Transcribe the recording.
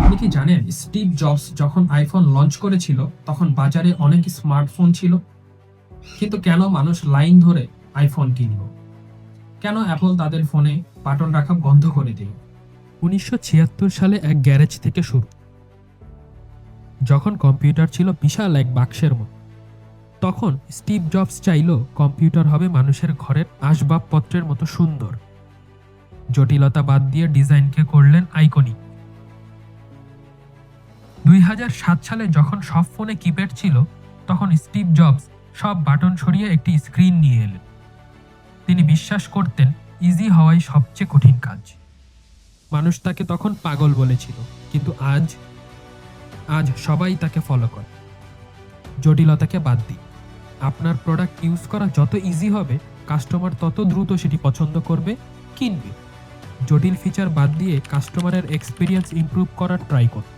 আপনি কি জানেন স্টিভ জবস যখন আইফোন লঞ্চ করেছিল তখন বাজারে অনেক স্মার্টফোন ছিল, কিন্তু কেন মানুষ লাইন ধরে আইফোন কিনলো? কেন অ্যাপল তাদের ফোনে বাটন রাখা বন্ধ করে দিল? 1976 সালে এক গ্যারেজ থেকে শুরু, যখন কম্পিউটার ছিল বিশাল এক বাক্সের মতো। তখন স্টিভ জবস চাইল কম্পিউটার হবে মানুষের ঘরের আসবাবপত্রের মতো সুন্দর। জটিলতা বাদ দিয়ে ডিজাইনকে করলেন আইকনিক। 2007 সালে যখন সব ফোনে কিপ্যাড ছিল, তখন স্টিভ জবস সব বাটন সরিয়ে একটি স্ক্রিন নিয়ে এলেন। তিনি বিশ্বাস করতেন ইজি হওয়াই সবচেয়ে কঠিন কাজ। মানুষ তাকে তখন পাগল বলেছিল, কিন্তু আজ সবাই তাকে ফলো করে। জটিলতাকে বাদ দিন, আপনার প্রোডাক্ট ইউজ করা যত ইজি হবে, কাস্টমার তত দ্রুত সেটি পছন্দ করবে, কিনবে। জটিল ফিচার বাদ দিয়ে কাস্টমারের এক্সপিরিয়েন্স ইমপ্রুভ করার ট্রাই করুন।